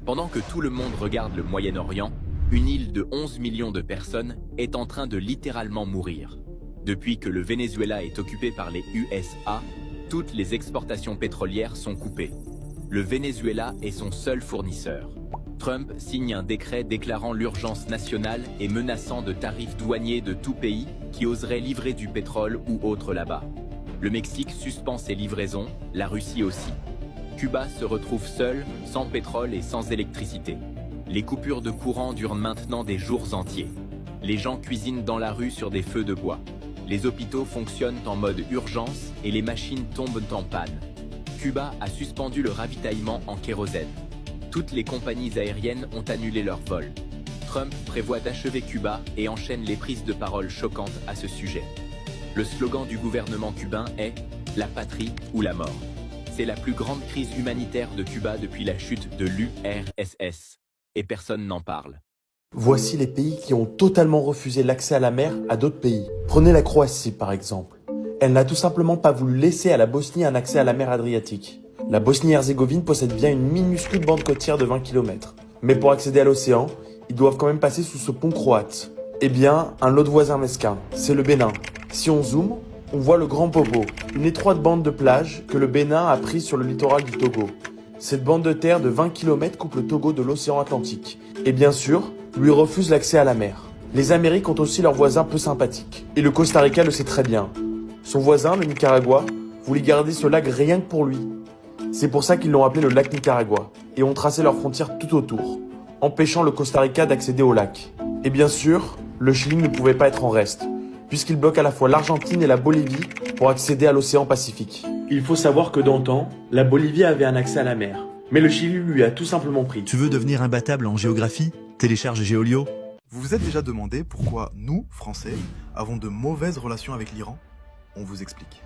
Pendant que tout le monde regarde le Moyen-Orient, une île de 11 millions de personnes est en train de littéralement mourir. Depuis que le Venezuela est occupé par les USA, toutes les exportations pétrolières sont coupées. Le Venezuela est son seul fournisseur. Trump signe un décret déclarant l'urgence nationale et menaçant de tarifs douaniers de tout pays qui oserait livrer du pétrole ou autre là-bas. Le Mexique suspend ses livraisons, la Russie aussi. Cuba se retrouve seul, sans pétrole et sans électricité. Les coupures de courant durent maintenant des jours entiers. Les gens cuisinent dans la rue sur des feux de bois. Les hôpitaux fonctionnent en mode urgence et les machines tombent en panne. Cuba a suspendu le ravitaillement en kérosène. Toutes les compagnies aériennes ont annulé leurs vols. Trump prévoit d'achever Cuba et enchaîne les prises de parole choquantes à ce sujet. Le slogan du gouvernement cubain est « La patrie ou la mort ». C'est la plus grande crise humanitaire de Cuba depuis la chute de l'URSS. Et personne n'en parle. Voici les pays qui ont totalement refusé l'accès à la mer à d'autres pays. Prenez la Croatie par exemple. Elle n'a tout simplement pas voulu laisser à la Bosnie un accès à la mer Adriatique. La Bosnie-Herzégovine possède bien une minuscule bande côtière de 20 km. Mais pour accéder à l'océan, ils doivent quand même passer sous ce pont croate. Eh bien, un autre voisin mesquin, c'est le Bénin. Si on zoome, on voit le Grand Popo, une étroite bande de plage que le Bénin a prise sur le littoral du Togo. Cette bande de terre de 20 km coupe le Togo de l'océan Atlantique. Et bien sûr, lui refuse l'accès à la mer. Les Amériques ont aussi leurs voisins peu sympathiques. Et le Costa Rica le sait très bien. Son voisin, le Nicaragua, voulait garder ce lac rien que pour lui. C'est pour ça qu'ils l'ont appelé le lac Nicaragua et ont tracé leurs frontières tout autour, empêchant le Costa Rica d'accéder au lac. Et bien sûr, le Chili ne pouvait pas être en reste, puisqu'il bloque à la fois l'Argentine et la Bolivie pour accéder à l'océan Pacifique. Il faut savoir que d'antan, la Bolivie avait un accès à la mer, mais le Chili lui a tout simplement pris. Tu veux devenir imbattable en géographie? Télécharge Géolio. Vous vous êtes déjà demandé pourquoi nous, Français, avons de mauvaises relations avec l'Iran? On vous explique.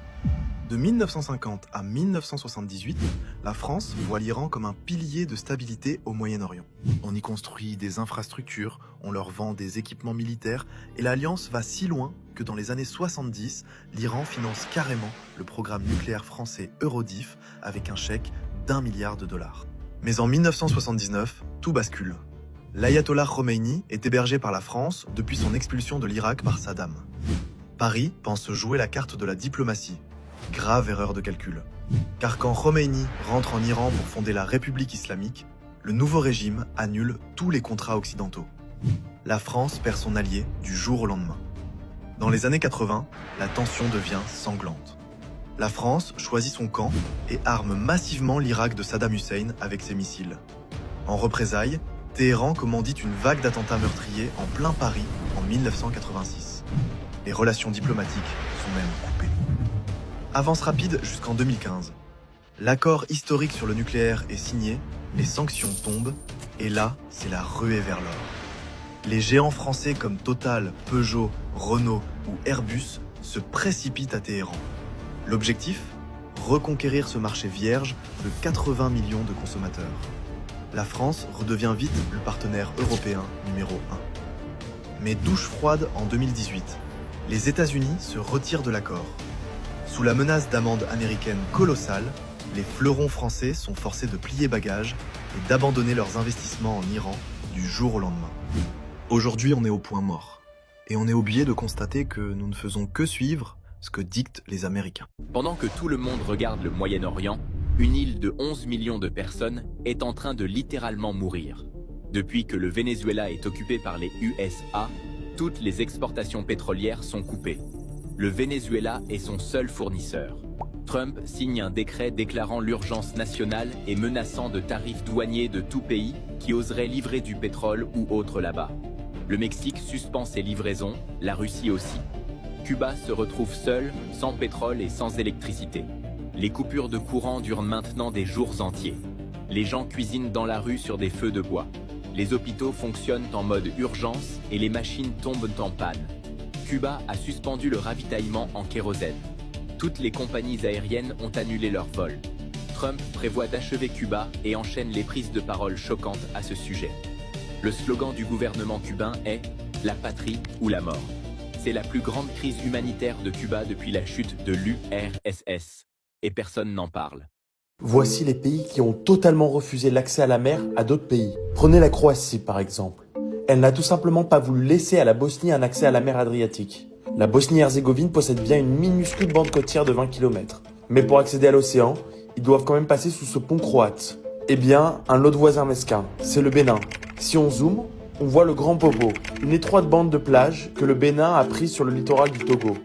De 1950 à 1978, la France voit l'Iran comme un pilier de stabilité au Moyen-Orient. On y construit des infrastructures, on leur vend des équipements militaires, et l'alliance va si loin que dans les années 70, l'Iran finance carrément le programme nucléaire français Eurodif avec un chèque d'1 milliard de dollars. Mais en 1979, tout bascule. L'ayatollah Khomeini est hébergé par la France depuis son expulsion de l'Irak par Saddam. Paris pense jouer la carte de la diplomatie. Grave erreur de calcul. Car quand Khomeini rentre en Iran pour fonder la République islamique, le nouveau régime annule tous les contrats occidentaux. La France perd son allié du jour au lendemain. Dans les années 80, la tension devient sanglante. La France choisit son camp et arme massivement l'Irak de Saddam Hussein avec ses missiles. En représailles, Téhéran commandite une vague d'attentats meurtriers en plein Paris en 1986. Les relations diplomatiques sont même coupées. Avance rapide jusqu'en 2015. L'accord historique sur le nucléaire est signé, les sanctions tombent, et là, c'est la ruée vers l'or. Les géants français comme Total, Peugeot, Renault ou Airbus se précipitent à Téhéran. L'objectif? Reconquérir ce marché vierge de 80 millions de consommateurs. La France redevient vite le partenaire européen numéro 1. Mais douche froide en 2018. Les États-Unis se retirent de l'accord. Sous la menace d'amendes américaines colossales, les fleurons français sont forcés de plier bagages et d'abandonner leurs investissements en Iran du jour au lendemain. Aujourd'hui, on est au point mort. Et on est oublié de constater que nous ne faisons que suivre ce que dictent les Américains. Pendant que tout le monde regarde le Moyen-Orient, une île de 11 millions de personnes est en train de littéralement mourir. Depuis que le Venezuela est occupé par les USA, toutes les exportations pétrolières sont coupées. Le Venezuela est son seul fournisseur. Trump signe un décret déclarant l'urgence nationale et menaçant de tarifs douaniers de tout pays qui oserait livrer du pétrole ou autre là-bas. Le Mexique suspend ses livraisons, la Russie aussi. Cuba se retrouve seul, sans pétrole et sans électricité. Les coupures de courant durent maintenant des jours entiers. Les gens cuisinent dans la rue sur des feux de bois. Les hôpitaux fonctionnent en mode urgence et les machines tombent en panne. Cuba a suspendu le ravitaillement en kérosène. Toutes les compagnies aériennes ont annulé leurs vols. Trump prévoit d'achever Cuba et enchaîne les prises de parole choquantes à ce sujet. Le slogan du gouvernement cubain est « La patrie ou la mort ». C'est la plus grande crise humanitaire de Cuba depuis la chute de l'URSS. Et personne n'en parle. Voici les pays qui ont totalement refusé l'accès à la mer à d'autres pays. Prenez la Croatie par exemple. Elle n'a tout simplement pas voulu laisser à la Bosnie un accès à la mer Adriatique. La Bosnie-Herzégovine possède bien une minuscule bande côtière de 20 km. Mais pour accéder à l'océan, ils doivent quand même passer sous ce pont croate. Eh bien, un autre voisin mesquin, c'est le Bénin. Si on zoome, on voit le Grand Popo, une étroite bande de plage que le Bénin a prise sur le littoral du Togo.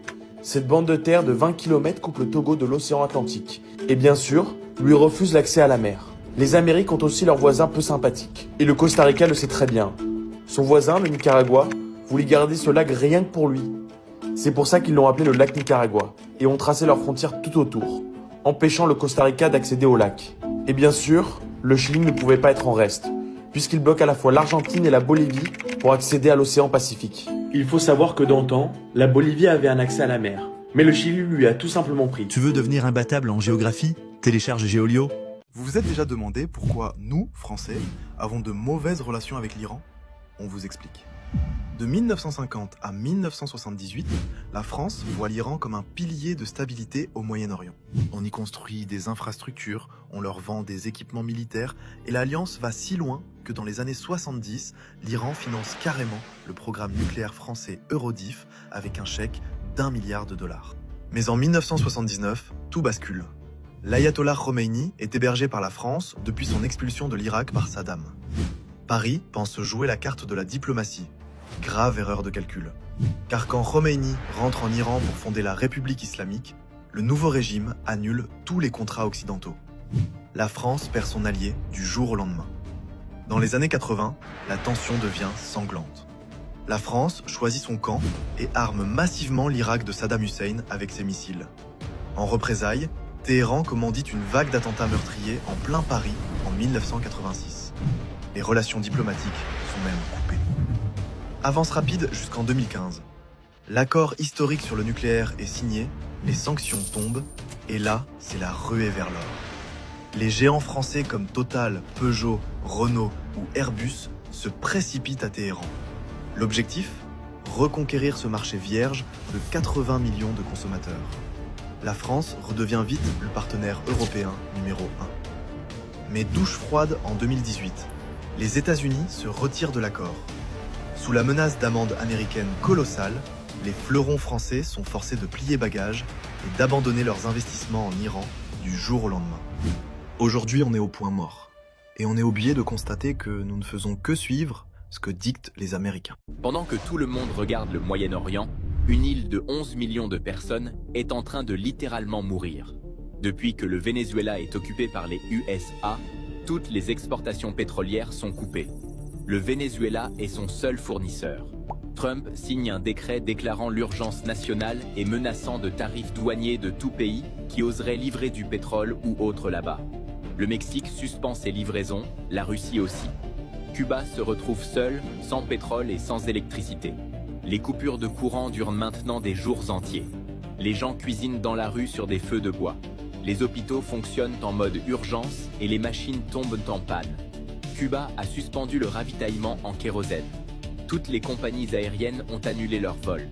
Cette bande de terre de 20 km coupe le Togo de l'océan Atlantique. Et bien sûr, lui refuse l'accès à la mer. Les Amériques ont aussi leurs voisins peu sympathiques. Et le Costa Rica le sait très bien. Son voisin, le Nicaragua, voulait garder ce lac rien que pour lui. C'est pour ça qu'ils l'ont appelé le lac Nicaragua et ont tracé leurs frontières tout autour, empêchant le Costa Rica d'accéder au lac. Et bien sûr, le Chili ne pouvait pas être en reste, puisqu'il bloque à la fois l'Argentine et la Bolivie pour accéder à l'océan Pacifique. Il faut savoir que d'antan, la Bolivie avait un accès à la mer, mais le Chili lui a tout simplement pris. Tu veux devenir imbattable en géographie? Télécharge Géolio. Vous vous êtes déjà demandé pourquoi nous, Français, avons de mauvaises relations avec l'Iran? On vous explique. De 1950 à 1978, la France voit l'Iran comme un pilier de stabilité au Moyen-Orient. On y construit des infrastructures, on leur vend des équipements militaires, et l'alliance va si loin que dans les années 70, l'Iran finance carrément le programme nucléaire français Eurodif avec un chèque d'1 milliard de dollars. Mais en 1979, tout bascule. L'ayatollah Khomeini est hébergé par la France depuis son expulsion de l'Irak par Saddam. Paris pense jouer la carte de la diplomatie. Grave erreur de calcul. Car quand Khomeini rentre en Iran pour fonder la République islamique, le nouveau régime annule tous les contrats occidentaux. La France perd son allié du jour au lendemain. Dans les années 80, la tension devient sanglante. La France choisit son camp et arme massivement l'Irak de Saddam Hussein avec ses missiles. En représailles, Téhéran commandite une vague d'attentats meurtriers en plein Paris en 1986. Les relations diplomatiques sont même coupées. Avance rapide jusqu'en 2015. L'accord historique sur le nucléaire est signé, les sanctions tombent, et là, c'est la ruée vers l'or. Les géants français comme Total, Peugeot, Renault ou Airbus se précipitent à Téhéran. L'objectif ? Reconquérir ce marché vierge de 80 millions de consommateurs. La France redevient vite le partenaire européen numéro 1. Mais douche froide en 2018. Les États-Unis se retirent de l'accord. Sous la menace d'amendes américaines colossales, les fleurons français sont forcés de plier bagages et d'abandonner leurs investissements en Iran du jour au lendemain. Aujourd'hui, on est au point mort. Et on est oublié de constater que nous ne faisons que suivre ce que dictent les Américains. Pendant que tout le monde regarde le Moyen-Orient, une île de 11 millions de personnes est en train de littéralement mourir. Depuis que le Venezuela est occupé par les USA, toutes les exportations pétrolières sont coupées. Le Venezuela est son seul fournisseur. Trump signe un décret déclarant l'urgence nationale et menaçant de tarifs douaniers de tout pays qui oserait livrer du pétrole ou autre là-bas. Le Mexique suspend ses livraisons, la Russie aussi. Cuba se retrouve seul, sans pétrole et sans électricité. Les coupures de courant durent maintenant des jours entiers. Les gens cuisinent dans la rue sur des feux de bois. Les hôpitaux fonctionnent en mode urgence et les machines tombent en panne. Cuba a suspendu le ravitaillement en kérosène. Toutes les compagnies aériennes ont annulé leurs vols.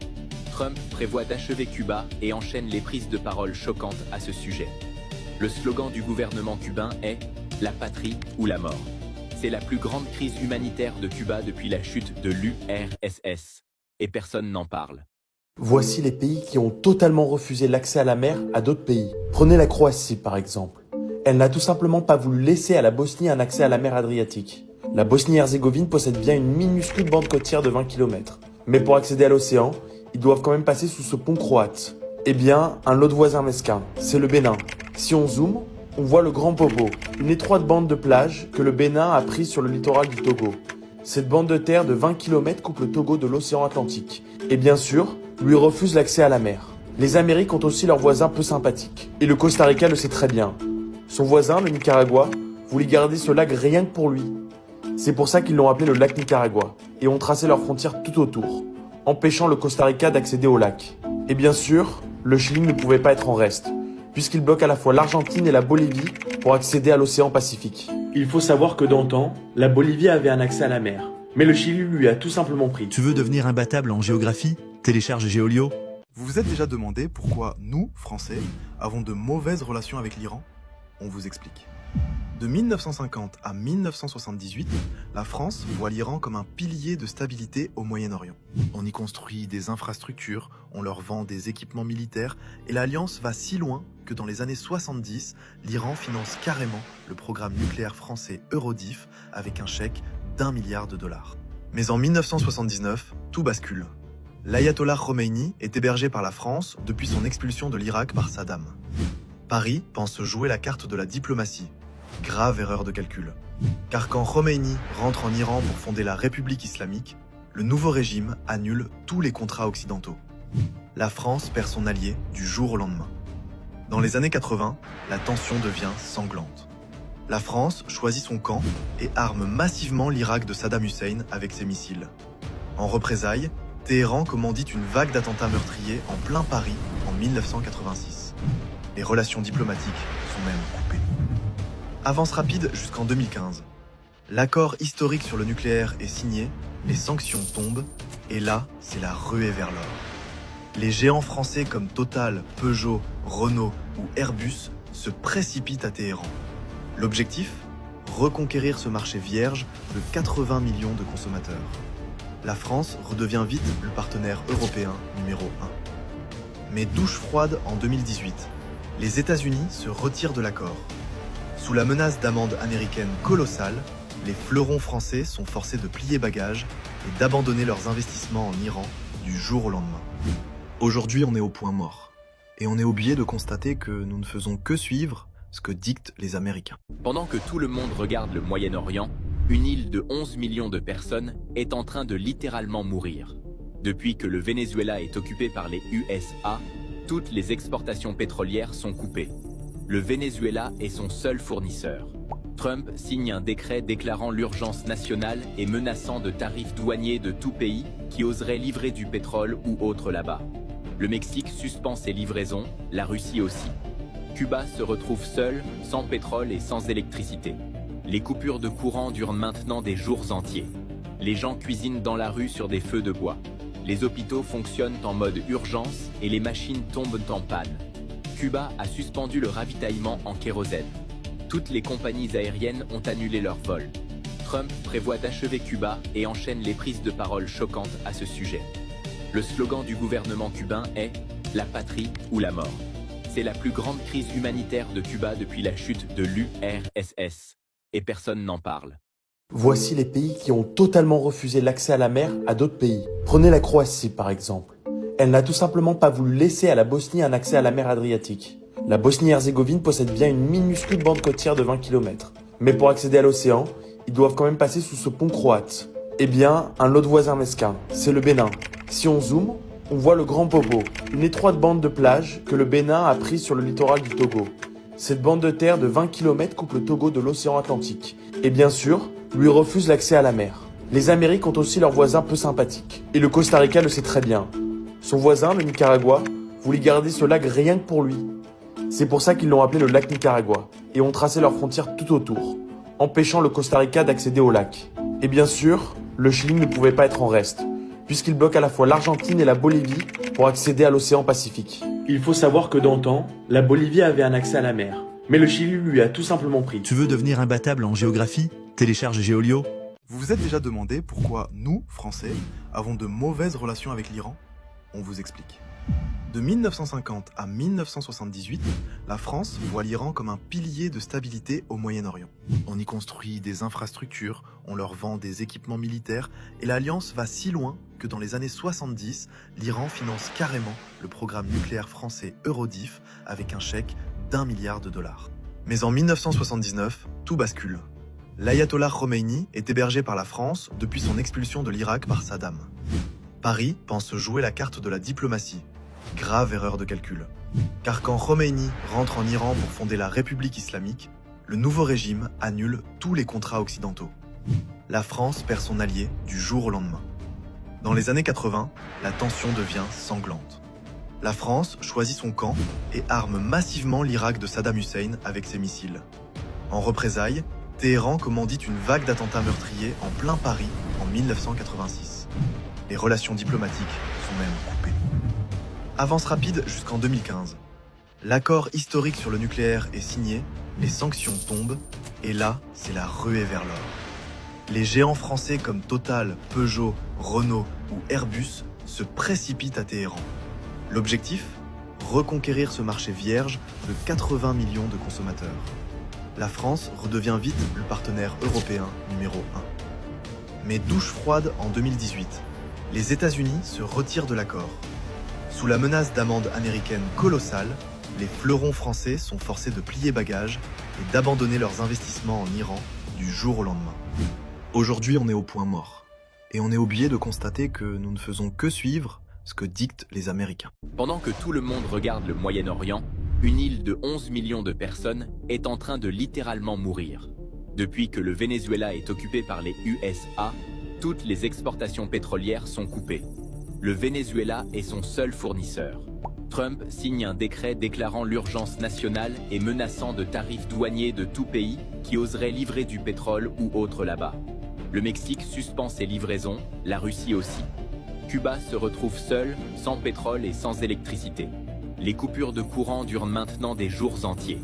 Trump prévoit d'achever Cuba et enchaîne les prises de parole choquantes à ce sujet. Le slogan du gouvernement cubain est « La patrie ou la mort ». C'est la plus grande crise humanitaire de Cuba depuis la chute de l'URSS. Et personne n'en parle. Voici les pays qui ont totalement refusé l'accès à la mer à d'autres pays. Prenez la Croatie par exemple. Elle n'a tout simplement pas voulu laisser à la Bosnie un accès à la mer Adriatique. La Bosnie-Herzégovine possède bien une minuscule bande côtière de 20 km. Mais pour accéder à l'océan, ils doivent quand même passer sous ce pont croate. Eh bien, un autre voisin mesquin, c'est le Bénin. Si on zoome, on voit le Grand Popo, une étroite bande de plage que le Bénin a prise sur le littoral du Togo. Cette bande de terre de 20 km coupe le Togo de l'océan Atlantique. Et bien sûr, lui refuse l'accès à la mer. Les Amériques ont aussi leurs voisins peu sympathiques. Et le Costa Rica le sait très bien. Son voisin, le Nicaragua, voulait garder ce lac rien que pour lui. C'est pour ça qu'ils l'ont appelé le lac Nicaragua et ont tracé leurs frontières tout autour, empêchant le Costa Rica d'accéder au lac. Et bien sûr, le Chili ne pouvait pas être en reste, puisqu'il bloque à la fois l'Argentine et la Bolivie pour accéder à l'océan Pacifique. Il faut savoir que d'antan, la Bolivie avait un accès à la mer, mais le Chili lui a tout simplement pris. Tu veux devenir imbattable en géographie? Télécharge Géolio. Vous vous êtes déjà demandé pourquoi nous, Français, avons de mauvaises relations avec l'Iran? On vous explique. De 1950 à 1978, la France voit l'Iran comme un pilier de stabilité au Moyen-Orient. On y construit des infrastructures, on leur vend des équipements militaires, et l'alliance va si loin que dans les années 70, l'Iran finance carrément le programme nucléaire français Eurodif avec un chèque d'1 milliard de dollars. Mais en 1979, tout bascule. L'ayatollah Khomeini est hébergé par la France depuis son expulsion de l'Irak par Saddam. Paris pense jouer la carte de la diplomatie. Grave erreur de calcul. Car quand Khomeini rentre en Iran pour fonder la République islamique, le nouveau régime annule tous les contrats occidentaux. La France perd son allié du jour au lendemain. Dans les années 80, la tension devient sanglante. La France choisit son camp et arme massivement l'Irak de Saddam Hussein avec ses missiles. En représailles, Téhéran commandite une vague d'attentats meurtriers en plein Paris en 1986. Les relations diplomatiques sont même coupées. Avance rapide jusqu'en 2015. L'accord historique sur le nucléaire est signé, les sanctions tombent, et là, c'est la ruée vers l'or. Les géants français comme Total, Peugeot, Renault ou Airbus se précipitent à Téhéran. L'objectif ? Reconquérir ce marché vierge de 80 millions de consommateurs. La France redevient vite le partenaire européen numéro 1. Mais douche froide en 2018. Les États-Unis se retirent de l'accord. Sous la menace d'amendes américaines colossales, les fleurons français sont forcés de plier bagages et d'abandonner leurs investissements en Iran du jour au lendemain. Aujourd'hui, on est au point mort. Et on est oublié de constater que nous ne faisons que suivre ce que dictent les Américains. Pendant que tout le monde regarde le Moyen-Orient, une île de 11 millions de personnes est en train de littéralement mourir. Depuis que le Venezuela est occupé par les USA, toutes les exportations pétrolières sont coupées. Le Venezuela est son seul fournisseur. Trump signe un décret déclarant l'urgence nationale et menaçant de tarifs douaniers de tout pays qui oserait livrer du pétrole ou autre là-bas. Le Mexique suspend ses livraisons, la Russie aussi. Cuba se retrouve seul, sans pétrole et sans électricité. Les coupures de courant durent maintenant des jours entiers. Les gens cuisinent dans la rue sur des feux de bois. Les hôpitaux fonctionnent en mode urgence et les machines tombent en panne. Cuba a suspendu le ravitaillement en kérosène. Toutes les compagnies aériennes ont annulé leurs vols. Trump prévoit d'achever Cuba et enchaîne les prises de parole choquantes à ce sujet. Le slogan du gouvernement cubain est « La patrie ou la mort ». C'est la plus grande crise humanitaire de Cuba depuis la chute de l'URSS. Et personne n'en parle. Voici les pays qui ont totalement refusé l'accès à la mer à d'autres pays. Prenez la Croatie par exemple. Elle n'a tout simplement pas voulu laisser à la Bosnie un accès à la mer Adriatique. La Bosnie-Herzégovine possède bien une minuscule bande côtière de 20 km. Mais pour accéder à l'océan, ils doivent quand même passer sous ce pont croate. Eh bien, un autre voisin mesquin, c'est le Bénin. Si on zoome, on voit le Grand Popo, une étroite bande de plage que le Bénin a prise sur le littoral du Togo. Cette bande de terre de 20 km coupe le Togo de l'océan Atlantique. Et bien sûr, lui refuse l'accès à la mer. Les Amériques ont aussi leurs voisins peu sympathiques. Et le Costa Rica le sait très bien. Son voisin, le Nicaragua, voulait garder ce lac rien que pour lui. C'est pour ça qu'ils l'ont appelé le lac Nicaragua et ont tracé leurs frontières tout autour, empêchant le Costa Rica d'accéder au lac. Et bien sûr, le Chili ne pouvait pas être en reste, puisqu'il bloque à la fois l'Argentine et la Bolivie pour accéder à l'océan Pacifique. Il faut savoir que d'antan, la Bolivie avait un accès à la mer, mais le Chili lui a tout simplement pris. Tu veux devenir imbattable en géographie? Télécharge Géolio. Vous vous êtes déjà demandé pourquoi nous, Français, avons de mauvaises relations avec l'Iran ? On vous explique. De 1950 à 1978, la France voit l'Iran comme un pilier de stabilité au Moyen-Orient. On y construit des infrastructures, on leur vend des équipements militaires, et l'alliance va si loin que dans les années 70, l'Iran finance carrément le programme nucléaire français Eurodif avec un chèque d'1 milliard de dollars. Mais en 1979, tout bascule. L'ayatollah Khomeini est hébergé par la France depuis son expulsion de l'Irak par Saddam. Paris pense jouer la carte de la diplomatie. Grave erreur de calcul. Car quand Khomeini rentre en Iran pour fonder la République islamique, le nouveau régime annule tous les contrats occidentaux. La France perd son allié du jour au lendemain. Dans les années 80, la tension devient sanglante. La France choisit son camp et arme massivement l'Irak de Saddam Hussein avec ses missiles. En représailles, Téhéran commandite une vague d'attentats meurtriers en plein Paris en 1986. Les relations diplomatiques sont même coupées. Avance rapide jusqu'en 2015. L'accord historique sur le nucléaire est signé, les sanctions tombent, et là, c'est la ruée vers l'or. Les géants français comme Total, Peugeot, Renault ou Airbus se précipitent à Téhéran. L'objectif ? Reconquérir ce marché vierge de 80 millions de consommateurs. La France redevient vite le partenaire européen numéro 1. Mais douche froide en 2018. Les États-Unis se retirent de l'accord. Sous la menace d'amendes américaines colossales, les fleurons français sont forcés de plier bagages et d'abandonner leurs investissements en Iran du jour au lendemain. Aujourd'hui, on est au point mort. Et on est oublié de constater que nous ne faisons que suivre ce que dictent les Américains. Pendant que tout le monde regarde le Moyen-Orient, une île de 11 millions de personnes est en train de littéralement mourir. Depuis que le Venezuela est occupé par les USA, toutes les exportations pétrolières sont coupées. Le Venezuela est son seul fournisseur. Trump signe un décret déclarant l'urgence nationale et menaçant de tarifs douaniers de tout pays qui oserait livrer du pétrole ou autre là-bas. Le Mexique suspend ses livraisons, la Russie aussi. Cuba se retrouve seul, sans pétrole et sans électricité. Les coupures de courant durent maintenant des jours entiers.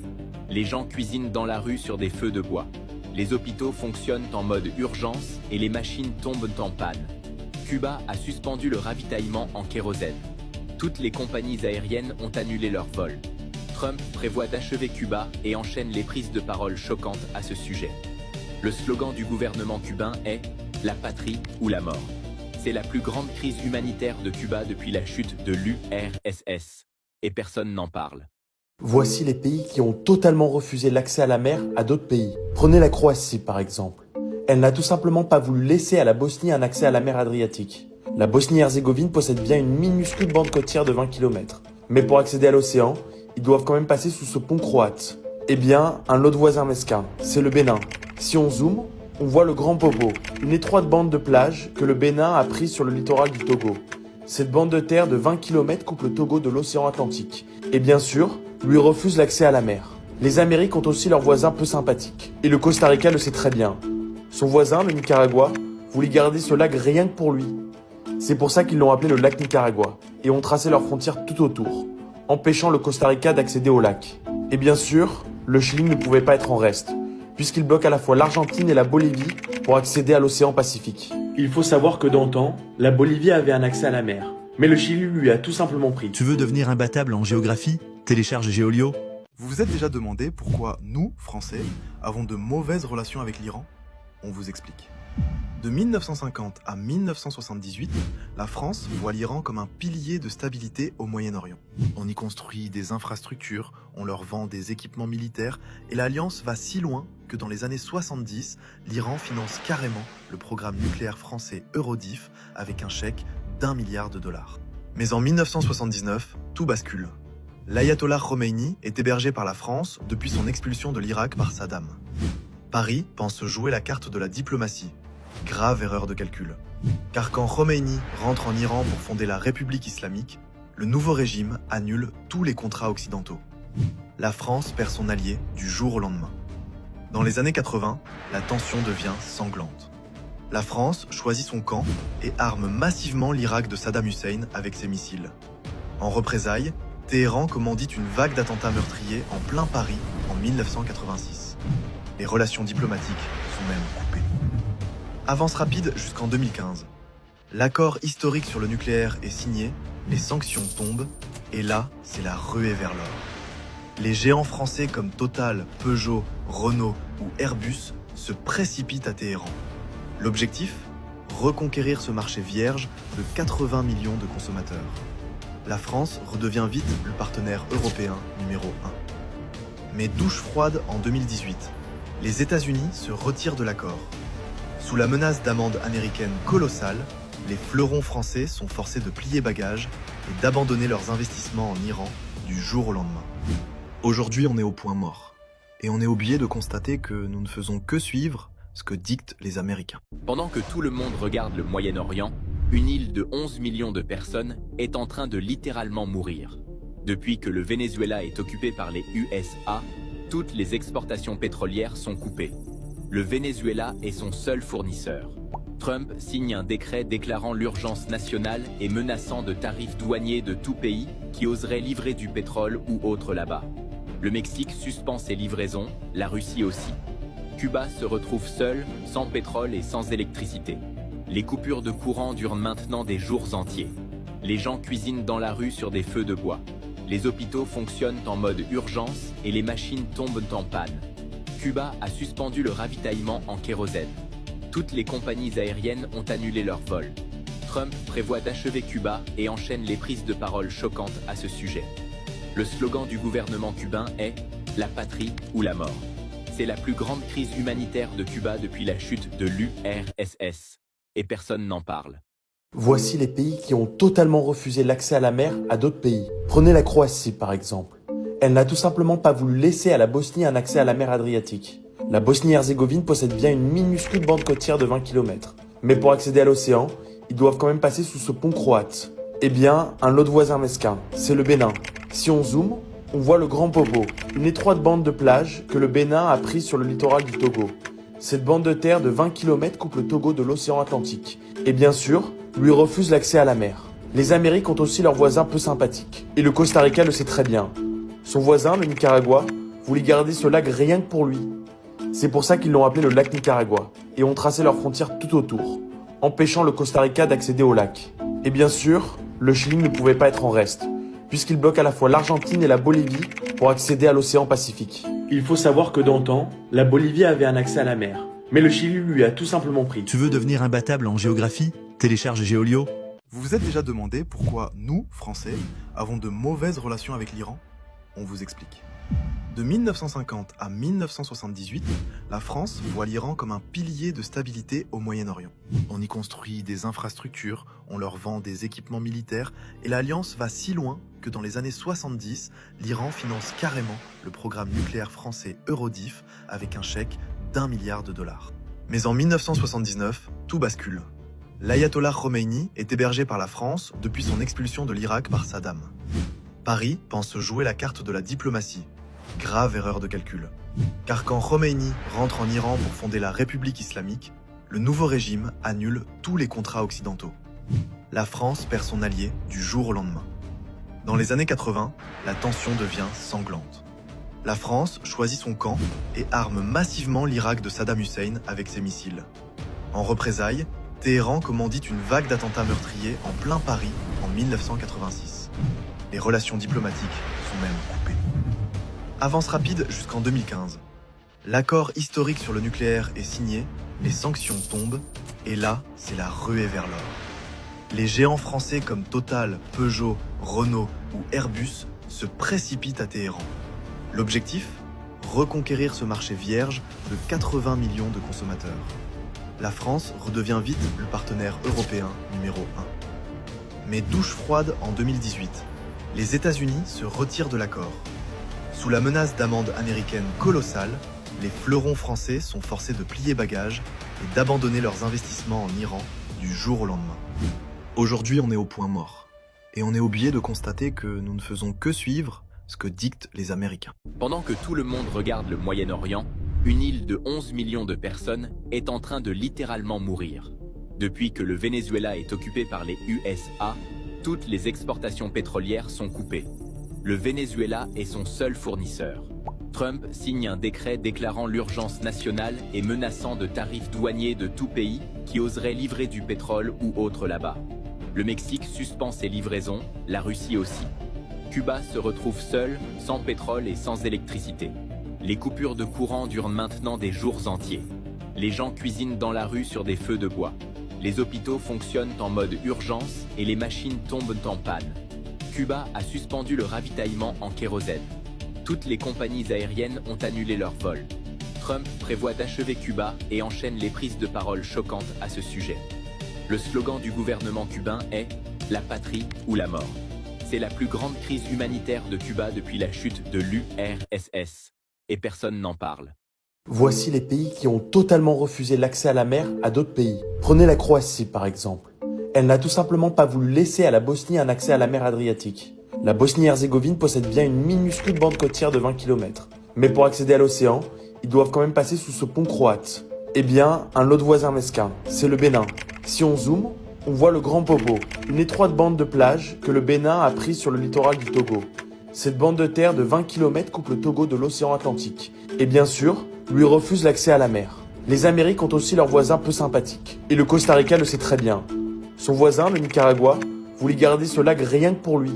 Les gens cuisinent dans la rue sur des feux de bois. Les hôpitaux fonctionnent en mode urgence et les machines tombent en panne. Cuba a suspendu le ravitaillement en kérosène. Toutes les compagnies aériennes ont annulé leurs vols. Trump prévoit d'achever Cuba et enchaîne les prises de parole choquantes à ce sujet. Le slogan du gouvernement cubain est « La patrie ou la mort ». C'est la plus grande crise humanitaire de Cuba depuis la chute de l'URSS. Et personne n'en parle. Voici les pays qui ont totalement refusé l'accès à la mer à d'autres pays. Prenez la Croatie par exemple. Elle n'a tout simplement pas voulu laisser à la Bosnie un accès à la mer Adriatique. La Bosnie-Herzégovine possède bien une minuscule bande côtière de 20 km. Mais pour accéder à l'océan, ils doivent quand même passer sous ce pont croate. Eh bien, un autre voisin mesquin, c'est le Bénin. Si on zoome, on voit le Grand Popo, une étroite bande de plage que le Bénin a prise sur le littoral du Togo. Cette bande de terre de 20 km coupe le Togo de l'océan Atlantique. Et bien sûr, lui refuse l'accès à la mer. Les Amériques ont aussi leurs voisins peu sympathiques. Et le Costa Rica le sait très bien. Son voisin, le Nicaragua, voulait garder ce lac rien que pour lui. C'est pour ça qu'ils l'ont appelé le lac Nicaragua et ont tracé leurs frontières tout autour, empêchant le Costa Rica d'accéder au lac. Et bien sûr, le Chili ne pouvait pas être en reste, puisqu'il bloque à la fois l'Argentine et la Bolivie pour accéder à l'océan Pacifique. Il faut savoir que d'antan, la Bolivie avait un accès à la mer, mais le Chili lui a tout simplement pris. Tu veux devenir imbattable en géographie? Télécharge Géolio. Vous vous êtes déjà demandé pourquoi nous, Français, avons de mauvaises relations avec l'Iran? On vous explique. De 1950 à 1978, la France voit l'Iran comme un pilier de stabilité au Moyen-Orient. On y construit des infrastructures, on leur vend des équipements militaires, et l'alliance va si loin que dans les années 70, l'Iran finance carrément le programme nucléaire français Eurodif avec un chèque d'1 milliard de dollars. Mais en 1979, tout bascule. L'ayatollah Khomeini est hébergé par la France depuis son expulsion de l'Irak par Saddam. Paris pense jouer la carte de la diplomatie. Grave erreur de calcul. Car quand Khomeini rentre en Iran pour fonder la République islamique, le nouveau régime annule tous les contrats occidentaux. La France perd son allié du jour au lendemain. Dans les années 80, la tension devient sanglante. La France choisit son camp et arme massivement l'Irak de Saddam Hussein avec ses missiles. En représailles, Téhéran commandite une vague d'attentats meurtriers en plein Paris en 1986. Les relations diplomatiques sont même coupées. Avance rapide jusqu'en 2015. L'accord historique sur le nucléaire est signé, les sanctions tombent, et là, c'est la ruée vers l'or. Les géants français comme Total, Peugeot, Renault ou Airbus se précipitent à Téhéran. L'objectif ? Reconquérir ce marché vierge de 80 millions de consommateurs. La France redevient vite le partenaire européen numéro 1. Mais douche froide en 2018. Les États-Unis se retirent de l'accord. Sous la menace d'amendes américaines colossales, les fleurons français sont forcés de plier bagages et d'abandonner leurs investissements en Iran du jour au lendemain. Aujourd'hui, on est au point mort. Et on est oublié de constater que nous ne faisons que suivre ce que dictent les Américains. Pendant que tout le monde regarde le Moyen-Orient, une île de 11 millions de personnes est en train de littéralement mourir. Depuis que le Venezuela est occupé par les USA, toutes les exportations pétrolières sont coupées. Le Venezuela est son seul fournisseur. Trump signe un décret déclarant l'urgence nationale et menaçant de tarifs douaniers de tout pays qui oserait livrer du pétrole ou autre là-bas. Le Mexique suspend ses livraisons, la Russie aussi. Cuba se retrouve seul, sans pétrole et sans électricité. Les coupures de courant durent maintenant des jours entiers. Les gens cuisinent dans la rue sur des feux de bois. Les hôpitaux fonctionnent en mode urgence et les machines tombent en panne. Cuba a suspendu le ravitaillement en kérosène. Toutes les compagnies aériennes ont annulé leurs vols. Trump prévoit d'achever Cuba et enchaîne les prises de parole choquantes à ce sujet. Le slogan du gouvernement cubain est « La patrie ou la mort ». C'est la plus grande crise humanitaire de Cuba depuis la chute de l'URSS. Et personne n'en parle. Voici les pays qui ont totalement refusé l'accès à la mer à d'autres pays. Prenez la Croatie par exemple. Elle n'a tout simplement pas voulu laisser à la Bosnie un accès à la mer Adriatique. La Bosnie-Herzégovine possède bien une minuscule bande côtière de 20 km. Mais pour accéder à l'océan, ils doivent quand même passer sous ce pont croate. Eh bien, un autre voisin mesquin, c'est le Bénin. Si on zoome, on voit le Grand Popo, une étroite bande de plage que le Bénin a prise sur le littoral du Togo. Cette bande de terre de 20 km coupe le Togo de l'océan Atlantique. Et bien sûr, lui refuse l'accès à la mer. Les Amériques ont aussi leurs voisins peu sympathiques. Et le Costa Rica le sait très bien. Son voisin, le Nicaragua, voulait garder ce lac rien que pour lui. C'est pour ça qu'ils l'ont appelé le lac Nicaragua et ont tracé leurs frontières tout autour, empêchant le Costa Rica d'accéder au lac. Et bien sûr, le Chili ne pouvait pas être en reste, puisqu'il bloque à la fois l'Argentine et la Bolivie pour accéder à l'océan Pacifique. Il faut savoir que d'antan, la Bolivie avait un accès à la mer, mais le Chili lui a tout simplement pris. Tu veux devenir imbattable en géographie? Télécharge Géolio. Vous vous êtes déjà demandé pourquoi nous, Français, avons de mauvaises relations avec l'Iran? On vous explique. De 1950 à 1978, la France voit l'Iran comme un pilier de stabilité au Moyen-Orient. On y construit des infrastructures, on leur vend des équipements militaires, et l'alliance va si loin que dans les années 70, l'Iran finance carrément le programme nucléaire français Eurodif avec un chèque d'1 milliard de dollars. Mais en 1979, tout bascule. L'ayatollah Khomeini est hébergé par la France depuis son expulsion de l'Irak par Saddam. Paris pense jouer la carte de la diplomatie. Grave erreur de calcul. Car quand Khomeini rentre en Iran pour fonder la République islamique, le nouveau régime annule tous les contrats occidentaux. La France perd son allié du jour au lendemain. Dans les années 80, la tension devient sanglante. La France choisit son camp et arme massivement l'Irak de Saddam Hussein avec ses missiles. En représailles, Téhéran commandite une vague d'attentats meurtriers en plein Paris en 1986. Les relations diplomatiques sont même coupées. Avance rapide jusqu'en 2015. L'accord historique sur le nucléaire est signé, les sanctions tombent, et là, c'est la ruée vers l'or. Les géants français comme Total, Peugeot, Renault ou Airbus se précipitent à Téhéran. L'objectif ? Reconquérir ce marché vierge de 80 millions de consommateurs. La France redevient vite le partenaire européen numéro 1. Mais douche froide en 2018. Les États-Unis se retirent de l'accord. Sous la menace d'amendes américaines colossales, les fleurons français sont forcés de plier bagages et d'abandonner leurs investissements en Iran du jour au lendemain. Aujourd'hui, on est au point mort. Et on est oublié de constater que nous ne faisons que suivre ce que dictent les Américains. Pendant que tout le monde regarde le Moyen-Orient, une île de 11 millions de personnes est en train de littéralement mourir. Depuis que le Venezuela est occupé par les USA, toutes les exportations pétrolières sont coupées. Le Venezuela est son seul fournisseur. Trump signe un décret déclarant l'urgence nationale et menaçant de tarifs douaniers de tout pays qui oserait livrer du pétrole ou autre là-bas. Le Mexique suspend ses livraisons, la Russie aussi. Cuba se retrouve seul, sans pétrole et sans électricité. Les coupures de courant durent maintenant des jours entiers. Les gens cuisinent dans la rue sur des feux de bois. Les hôpitaux fonctionnent en mode urgence et les machines tombent en panne. Cuba a suspendu le ravitaillement en kérosène. Toutes les compagnies aériennes ont annulé leurs vols. Trump prévoit d'achever Cuba et enchaîne les prises de parole choquantes à ce sujet. Le slogan du gouvernement cubain est « La patrie ou la mort ». C'est la plus grande crise humanitaire de Cuba depuis la chute de l'URSS. Et personne n'en parle. Voici les pays qui ont totalement refusé l'accès à la mer à d'autres pays. Prenez la Croatie par exemple. Elle n'a tout simplement pas voulu laisser à la Bosnie un accès à la mer Adriatique. La Bosnie-Herzégovine possède bien une minuscule bande côtière de 20 km. Mais pour accéder à l'océan, ils doivent quand même passer sous ce pont croate. Eh bien, un autre voisin mesquin, c'est le Bénin. Si on zoome, on voit le Grand Popo, une étroite bande de plage que le Bénin a prise sur le littoral du Togo. Cette bande de terre de 20 km coupe le Togo de l'océan Atlantique. Et bien sûr, lui refuse l'accès à la mer. Les Amériques ont aussi leurs voisins peu sympathiques. Et le Costa Rica le sait très bien. Son voisin, le Nicaragua, voulait garder ce lac rien que pour lui.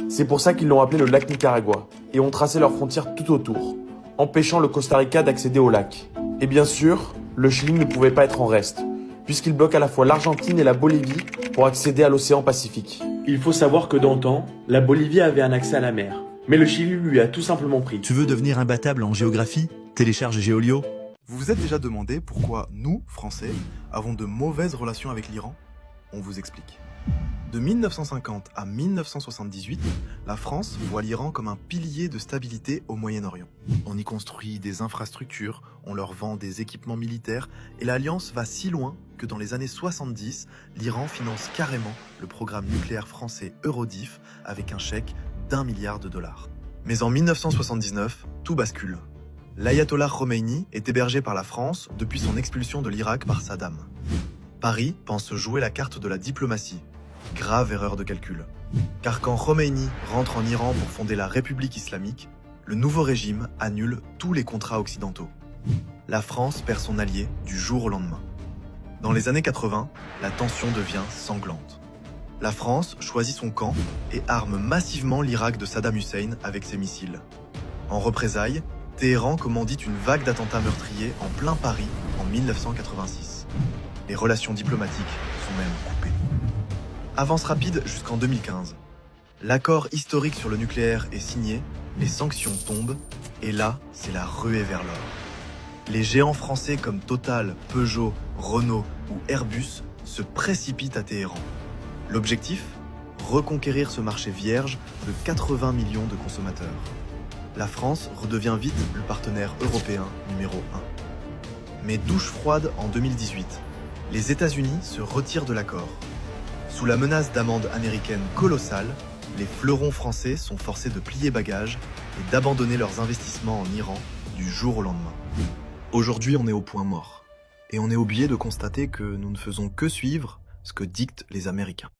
C'est pour ça qu'ils l'ont appelé le lac Nicaragua et ont tracé leurs frontières tout autour, empêchant le Costa Rica d'accéder au lac. Et bien sûr, le Chili ne pouvait pas être en reste, puisqu'il bloque à la fois l'Argentine et la Bolivie pour accéder à l'océan Pacifique. Il faut savoir que d'antan, la Bolivie avait un accès à la mer, mais le Chili lui a tout simplement pris. Tu veux devenir imbattable en géographie? Télécharge Géolio. Vous vous êtes déjà demandé pourquoi nous, Français, avons de mauvaises relations avec l'Iran? On vous explique. De 1950 à 1978, la France voit l'Iran comme un pilier de stabilité au Moyen-Orient. On y construit des infrastructures, on leur vend des équipements militaires, et l'alliance va si loin que dans les années 70, l'Iran finance carrément le programme nucléaire français Eurodif avec un chèque d'1 milliard de dollars. Mais en 1979, tout bascule. L'ayatollah Khomeini est hébergé par la France depuis son expulsion de l'Irak par Saddam. Paris pense jouer la carte de la diplomatie. Grave erreur de calcul. Car quand Khomeini rentre en Iran pour fonder la République islamique, le nouveau régime annule tous les contrats occidentaux. La France perd son allié du jour au lendemain. Dans les années 80, la tension devient sanglante. La France choisit son camp et arme massivement l'Irak de Saddam Hussein avec ses missiles. En représailles, Téhéran commandite une vague d'attentats meurtriers en plein Paris en 1986. Les relations diplomatiques sont même coupées. Avance rapide jusqu'en 2015. L'accord historique sur le nucléaire est signé, les sanctions tombent, et là, c'est la ruée vers l'or. Les géants français comme Total, Peugeot, Renault ou Airbus se précipitent à Téhéran. L'objectif ? Reconquérir ce marché vierge de 80 millions de consommateurs. La France redevient vite le partenaire européen numéro 1. Mais douche froide en 2018. Les États-Unis se retirent de l'accord. Sous la menace d'amendes américaines colossales, les fleurons français sont forcés de plier bagages et d'abandonner leurs investissements en Iran du jour au lendemain. Aujourd'hui, on est au point mort. Et on est obligé de constater que nous ne faisons que suivre ce que dictent les Américains.